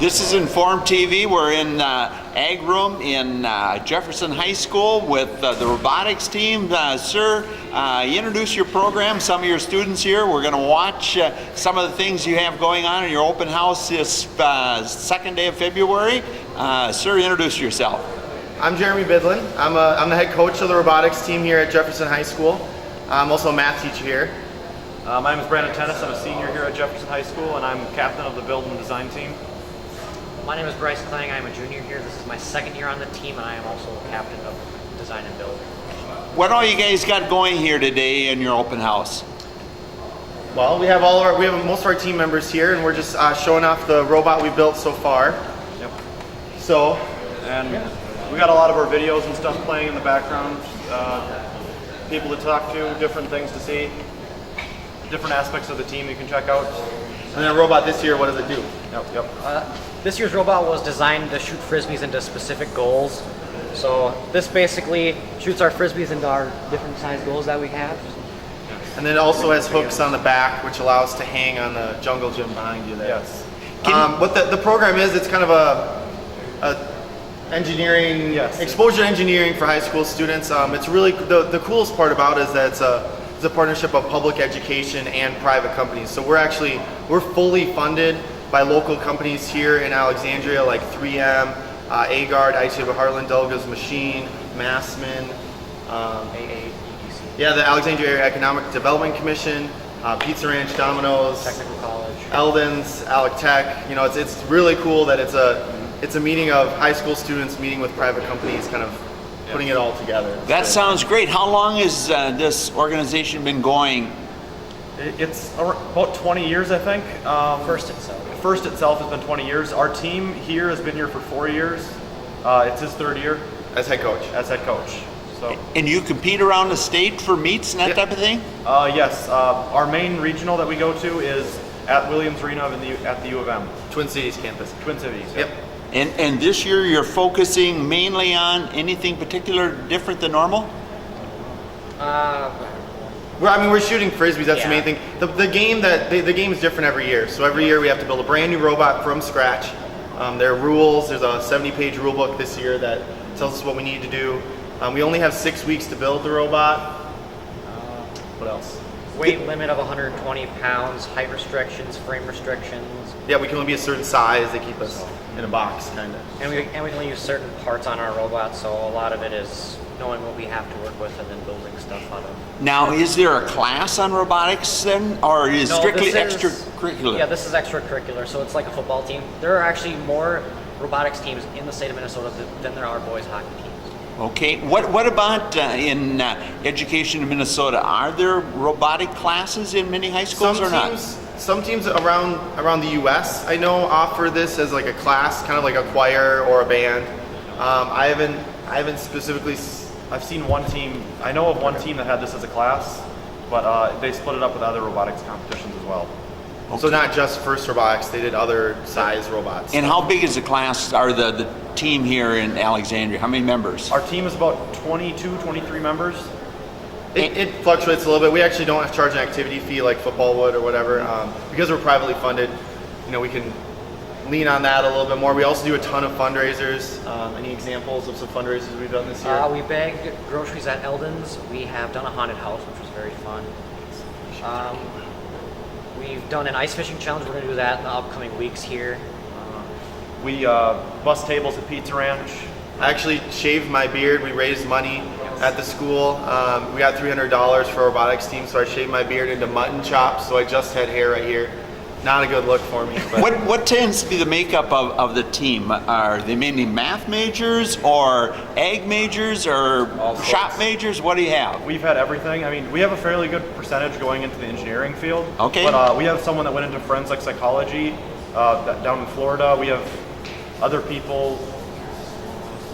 This is Inform TV. We're in Ag Room in Jefferson High School with the robotics team. Sir, introduce your program, some of your students here. We're going to watch some of the things you have going on in your open house this second day of February. Sir, introduce yourself. I'm Jeremy Bidlin. I'm the head coach of the robotics team here at Jefferson High School. I'm also a math teacher here. My name is Brandon Tennis. I'm a senior here at Jefferson High School, and I'm captain of the build and design team. My name is Bryce Klang. I'm a junior here. This is my second year on the team, and I am also captain of design and build. What all you guys got going here today in your open house? Well, we have most of our team members here, and we're just showing off the robot we built so far. Yep. So, and we got a lot of our videos and stuff playing in the background. People to talk to, different things to see, different aspects of the team you can check out. And then a robot this year, what does it do? Yep. This year's robot was designed to shoot frisbees into specific goals. So this basically shoots our frisbees into our different size goals that we have. And then it also has hooks on the back, which allows to hang on the jungle gym behind you there. Yes. What the program is, it's kind of a engineering, yes, exposure to engineering for high school students. It's really, the coolest part about it is that it's a partnership of public education and private companies. So we're fully funded by local companies here in Alexandria like 3M, AGARD, IT of Heartland, Delga's Machine, Massman, AA, yeah, the Alexandria Area Economic Development Commission, Pizza Ranch, Domino's, Technical College, Eldon's, Alec Tech. You know, it's really cool that it's a meeting of high school students meeting with private companies, kind of putting it all together. That sounds great. How long has this organization been going? It's about 20 years, I think. First itself has been 20 years. Our team here has been here for 4 years. It's his third year. As head coach. As head coach. So. And you compete around the state for meets and that type of thing? Yes. Our main regional that we go to is at Williams Arena at the U of M. Twin Cities campus. Twin Cities. Yep. And this year you're focusing mainly on anything particular different than normal? We're shooting frisbees. That's the main Yeah. thing. The game is different every year. So every year we have to build a brand new robot from scratch. There are rules. There's a 70-page rule book this year that tells us what we need to do. We only have 6 weeks to build the robot. What else? weight limit of 120 pounds, height restrictions, frame restrictions. Yeah, we can only be a certain size. They keep us in a box, kind of. And we can only use certain parts on our robot, so a lot of it is knowing what we have to work with and then building stuff out of. Now, is there a class on robotics then, or is No, strictly this is- extracurricular? Yeah, this is extracurricular, so it's like a football team. There are actually more robotics teams in the state of Minnesota than there are boys hockey teams. Okay, what about in education in Minnesota? Are there robotic classes in many high schools or not? Some teams around the U.S. I know offer this as like a class, kind of like a choir or a band. I haven't specifically. I've seen one team. I know of one team that had this as a class, but they split it up with other robotics competitions as well. Okay. So not just FRC Robotics, they did other size robots. And how big is the class, or the team here in Alexandria? How many members? Our team is about 22, 23 members. It fluctuates a little bit. We actually don't charge an activity fee like football would or whatever. Because we're privately funded, we can lean on that a little bit more. We also do a ton of fundraisers. Any examples of some fundraisers we've done this year? We bagged groceries at Eldon's. We have done a haunted house, which was very fun. We've done an ice fishing challenge. We're going to do that in the upcoming weeks here. We bus tables at Pizza Ranch. I actually shaved my beard. We raised money at the school. We got $300 for a robotics team, so I shaved my beard into mutton chops, so I just had hair right here. Not a good look for me. But What tends to be the makeup of the team? Are they mainly math majors or ag majors or shop majors? What do you have? We've had everything. I mean, we have a fairly good percentage going into the engineering field. Okay. But we have someone that went into forensic psychology down in Florida. We have other people.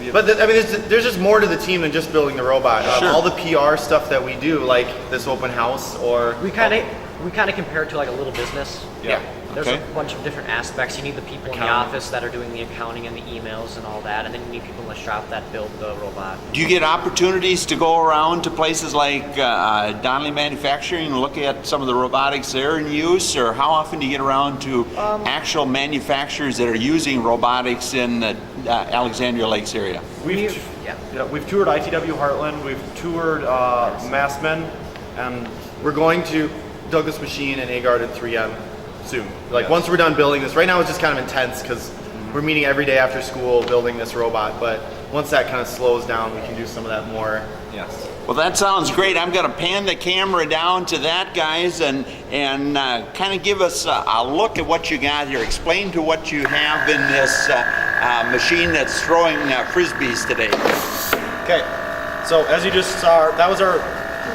There's just more to the team than just building the robot. Sure. All the PR stuff that we do, like this open house, or We kind of compare it to like a little business. Yeah. There's Okay. a bunch of different aspects. You need the people in the office that are doing the accounting and the emails and all that, and then you need people in the shop that build the robot. Do you get opportunities to go around to places like Donnelly Manufacturing and look at some of the robotics there in use, or how often do you get around to actual manufacturers that are using robotics in the Alexandria Lakes area? We've toured ITW Heartland, we've toured Massman, and We're going to Douglas Machine and Agard and 3M soon. Like once we're done building this, right now it's just kind of intense because we're meeting every day after school building this robot. But once that kind of slows down, we can do some of that more. yes. Well, that sounds great. I'm going to pan the camera down to that, guys, and kind of give us a look at what you got here. Explain to what you have in this machine that's throwing frisbees today. Okay, so as you just saw, that was our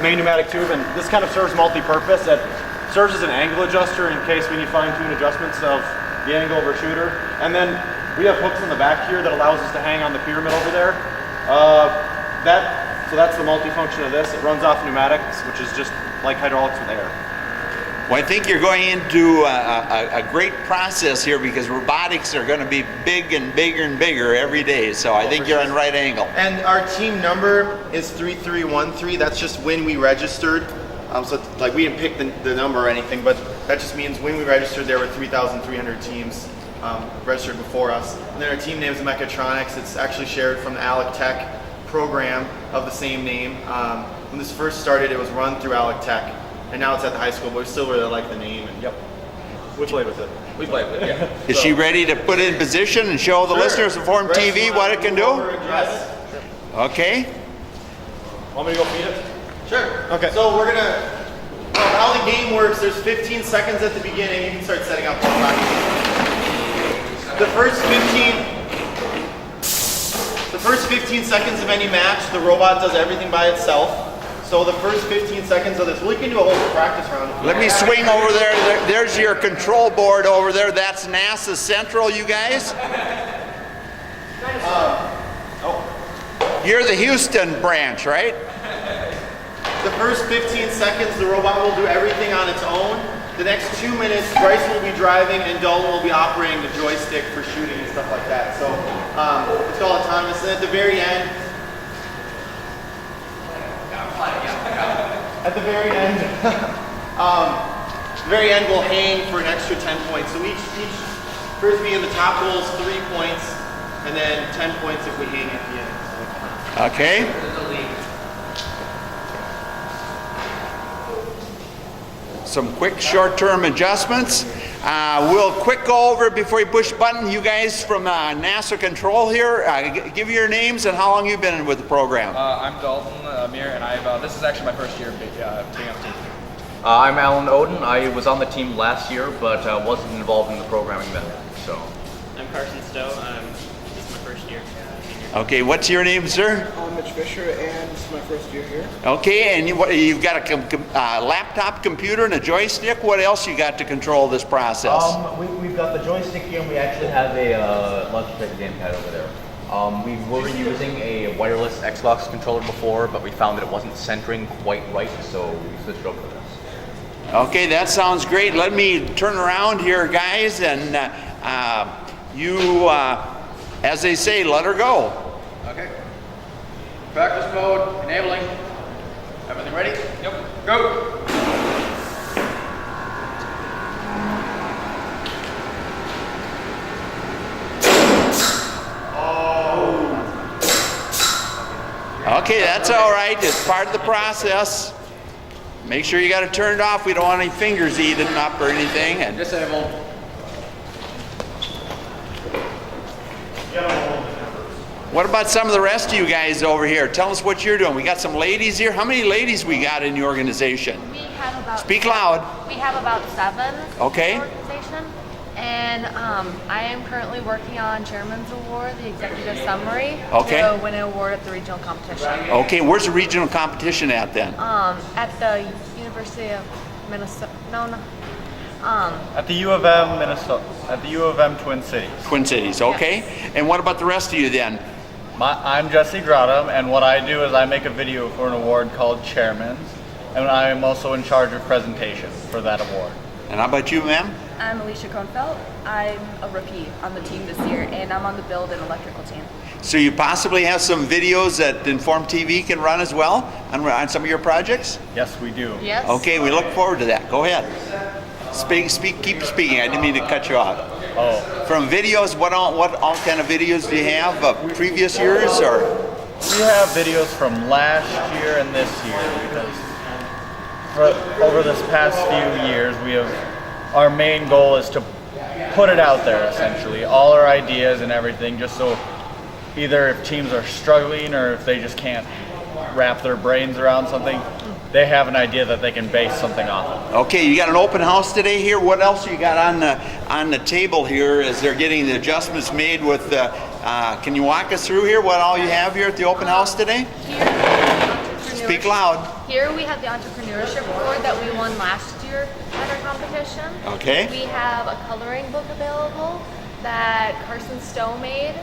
main pneumatic tube, and this kind of serves multi-purpose. It serves as an angle adjuster in case we need fine-tune adjustments of the angle of our shooter. And then we have hooks in the back here that allows us to hang on the pyramid over there. So that's the multi-function of this. It runs off pneumatics, which is just like hydraulics with air. Well, I think you're going into a great process here because robotics are going to be big and bigger and bigger every day. So I think you're on the right angle. And our team number is 3313. That's just when we registered. So like we didn't pick the number or anything, but that just means when we registered, there were 3,300 teams registered before us. And then our team name is Mechatronics. It's actually shared from the Alec Tech program of the same name. When this first started, it was run through Alec Tech, and now it's at the high school, but we still really like the name. And Yep. We played with it. We played with it, yeah. Is she ready to put it in position and show the listeners of Form TV what it can do? Yes. Okay. Want me to go feed it? Sure. Okay. So we're gonna, how the game works, there's 15 seconds at the beginning. You can start setting up the clock. The first 15 seconds of any match, the robot does everything by itself. So the first 15 seconds of this, we can do a whole practice round. Let me swing over there. There's your control board over there. That's NASA Central, you guys. You're the Houston branch, right? The first 15 seconds, the robot will do everything on its own. The next 2 minutes, Bryce will be driving and Dalton will be operating the joystick for shooting and stuff like that. So it's all autonomous. And at the very end, we'll hang for an extra 10 points. So each frisbee in the top hole is 3 points, and then 10 points if we hang at the end. Okay. Some quick short-term adjustments. We'll quick go over before you push button. You guys from NASA Control here, give your names and how long you've been with the program. I'm Dalton Amir, and this is actually my first year being on the team. I'm Alan Oden. I was on the team last year, but wasn't involved in the programming then. So. I'm Carson Stowe. This is my first year. Okay, what's your name, sir? I'm Mitch Fisher, and this is my first year here. Okay, and you've got a laptop computer and a joystick. What else you got to control this process? We've got the joystick here, and we actually have a Logitech gamepad over there. We were using a wireless Xbox controller before, but we found that it wasn't centering quite right, so we switched over to this. Okay, that sounds great. Let me turn around here, guys, and as they say, let her go. Okay. Practice mode, enabling. Everything ready? Yep. Go. Okay, that's all right. It's part of the process. Make sure you got it turned off. We don't want any fingers eating up or anything. And Disable. what about some of the rest of you guys over here? Tell us what you're doing. We got some ladies here. How many ladies we got in the organization? We have about Speak loud. We have about 7 Okay. in the organization. And I am currently working on Chairman's Award, the executive summary, Okay. to win an award at the regional competition. Okay, where's the regional competition at then? At the University of Minnesota. At the U of M, Minnesota. At the U of M Twin Cities. Twin Cities, okay. And what about the rest of you then? I'm Jesse Grottam, and what I do is I make a video for an award called Chairman's, and I am also in charge of presentation for that award. And how about you, ma'am? I'm Alicia Kronfeld. I'm a rookie on the team this year, and I'm on the build and electrical team. So you possibly have some videos that Inform TV can run as well on some of your projects? Yes, we do. Yes. Okay, we look forward to that. Go ahead. Speak, keep speaking. I didn't mean to cut you off. Oh, From videos, what all kind of videos do you have? Previous years or? we have videos from last year and this year because over this past few years, our main goal is to put it out there essentially, all our ideas and everything, just so either if teams are struggling or if they just can't wrap their brains around something, they have an idea that they can base something off of. Okay, you got an open house today here. What else you got on the table here as they're getting the adjustments made with can you walk us through here what all you have here at the open house today? Speak loud. Here we have the entrepreneurship board that we won last year at our competition. Okay. We have a coloring book available that Carson Stowe made.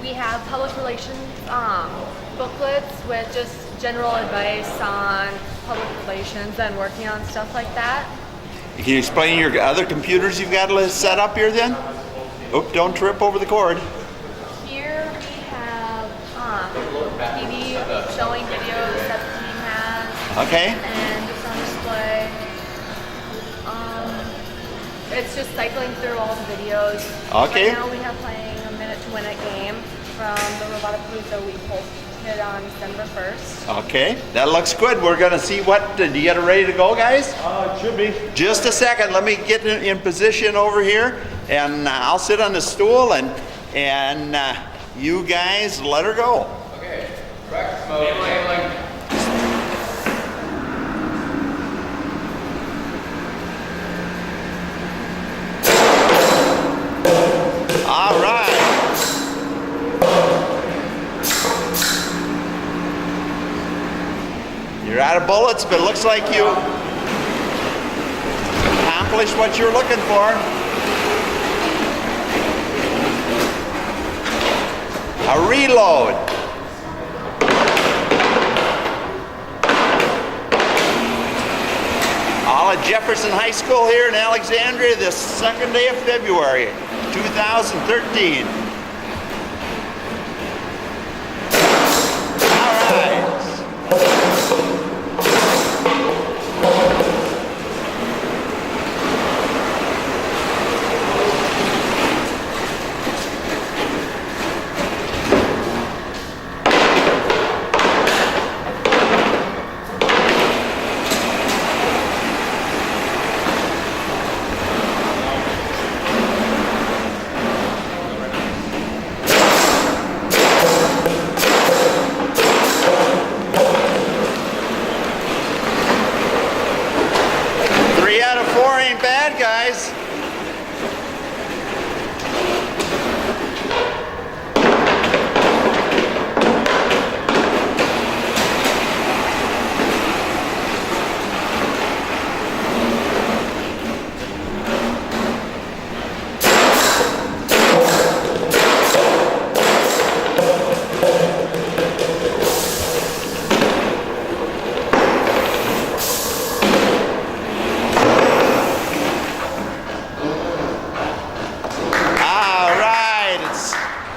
We have public relations booklets with just general advice on public relations and working on stuff like that. Can you explain your other computers you've got set up here then? Oop, don't trip over the cord. Here we have TV showing videos that the team has. Okay. And it's on display. It's just cycling through all the videos. Okay. Right now we have playing a minute to win it game from the Robotics we posted on December 1st. Okay, that looks good. We're gonna see what, do you get it ready to go, guys? It should be. Just a second, let me get in position over here and I'll sit on the stool and you guys let her go. Okay, practice mode, enabling. All right. You're out of bullets, but it looks like you accomplished what you're looking for. A reload. All at Jefferson High School here in Alexandria this second day of February, 2013. All right. Guys.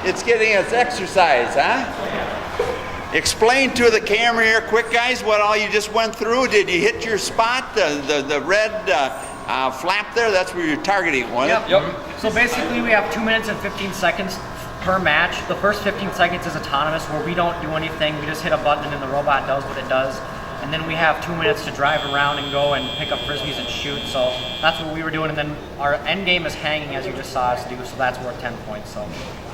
It's getting its exercise, huh? Explain to the camera here quick, guys, what all you just went through. Did you hit your spot, the red flap there? That's where you're targeting, wasn't it? Yep. So basically we have 2 minutes and 15 seconds per match. The first 15 seconds is autonomous, where we don't do anything. We just hit a button and the robot does what it does. And then we have 2 minutes to drive around and go and pick up frisbees and shoot. So that's what we were doing. And then our end game is hanging, as you just saw us do. So that's worth 10 points. So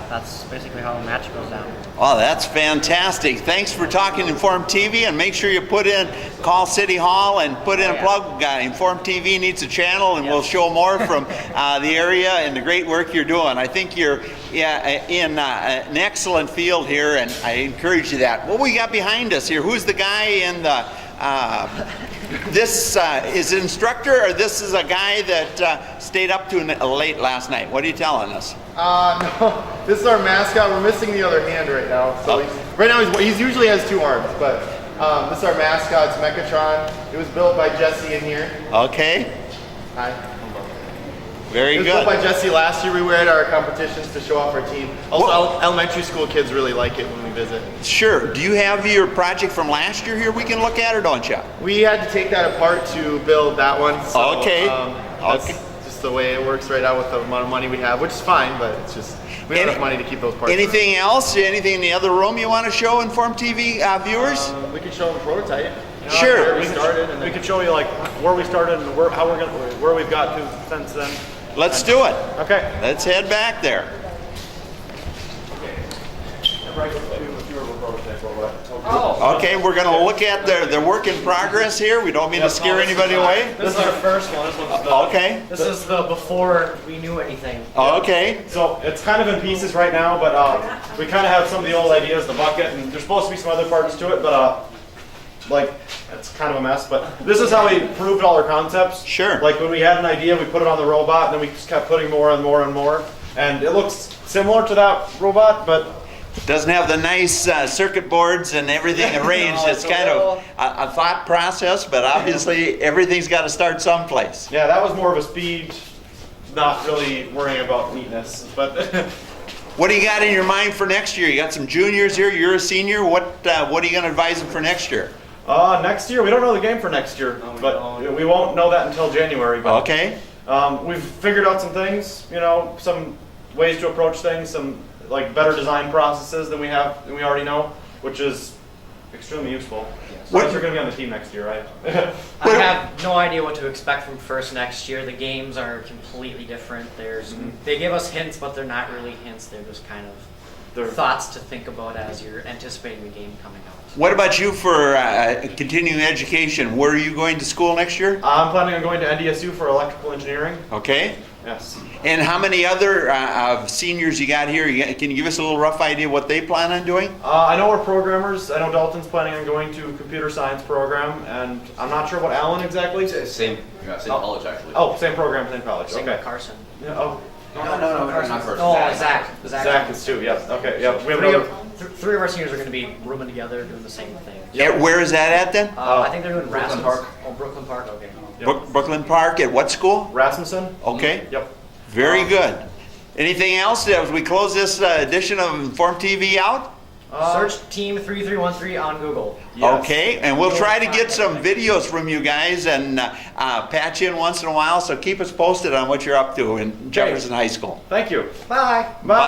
that's basically how a match goes down. Oh, that's fantastic. Thanks for talking Inform TV, and make sure you call City Hall and put in a plug. Inform TV needs a channel, and we'll show more from the area and the great work you're doing. I think you're in an excellent field here, and I encourage you that. What we got behind us here? Who's the guy in the this is an instructor, or this is a guy that stayed up to late last night? What are you telling us? No, this is our mascot. We're missing the other hand right now. So right now he's usually has two arms, but this is our mascot. It's Mechatronics. It was built by Jesse in here. Okay. Hi. Very It was good. built by Jesse last year. We were at our competitions to show off our team. Also, elementary school kids really like it when we visit. Sure. Do you have your project from last year here we can look at, or don't you? We had to take that apart to build that one. So, Okay. That's just the way it works right now with the amount of money we have, which is fine, but it's just, we don't have enough money to keep those parts. Anything else? Anything in the other room you want to show Inform TV viewers? We could show them a prototype. Sure. Where we started, and We then could show you like where we started and where we've got to since then. Let's do it. Okay. Let's head back there. Okay, we're going to look at their work in progress here. We don't mean to scare anybody away. This is our first one. Okay. This is the before we knew anything. Okay. So it's kind of in pieces right now, but we kind of have some of the old ideas, the bucket, and there's supposed to be some other parts to it, but like it's kind of a mess. But this is how we proved all our concepts. Sure. Like when we had an idea, we put it on the robot, and then we just kept putting more and more and more, and it looks similar to that robot, but Doesn't have the nice circuit boards and everything arranged. It's kind of a thought process, but obviously everything's got to start someplace. yeah, that was more of a speed, not really worrying about neatness, but. What do you got in your mind for next year? You got some juniors here. You're a senior. What are you going to advise them for next year? Next year, we don't know the game for next year, but we won't know that until January. But, Okay. we've figured out some things, some ways to approach things, some like better design processes than we already know, which is extremely useful. So What- you're going to be on the team next year, right? I have no idea what to expect from FRC next year. The games are completely different. They give us hints, but they're not really hints. They're just kind of They're- thoughts to think about as you're anticipating the game coming out. What about you for continuing education? Where are you going to school next year? I'm planning on going to NDSU for electrical engineering. Okay. Yes. And how many other seniors you got here? Can you give us a little rough idea what they plan on doing? I know we're programmers. I know Dalton's planning on going to computer science program, and I'm not sure what Alan exactly. Same college actually. Oh, same program, same college. Same Okay. with Carson. Yeah, oh. No, not first. Oh, Zach. Zach is too. Yes. Okay. Yeah. We have Three another. three of our seniors are going to be rooming together doing the same thing. Yeah, where is that at then? I think they're doing Brooklyn Rasmus. Park. Oh, Brooklyn Park. Okay. Yep. Brooklyn Park. At what school? Rasmussen. Okay. Yep. Very good. Anything else as we close this edition of Inform TV out? Search Team 3313 on Google. Yes. Okay, and we'll try to get some videos from you guys and patch in once in a while, so keep us posted on what you're up to in Jefferson High School. Thank you. Bye. Bye.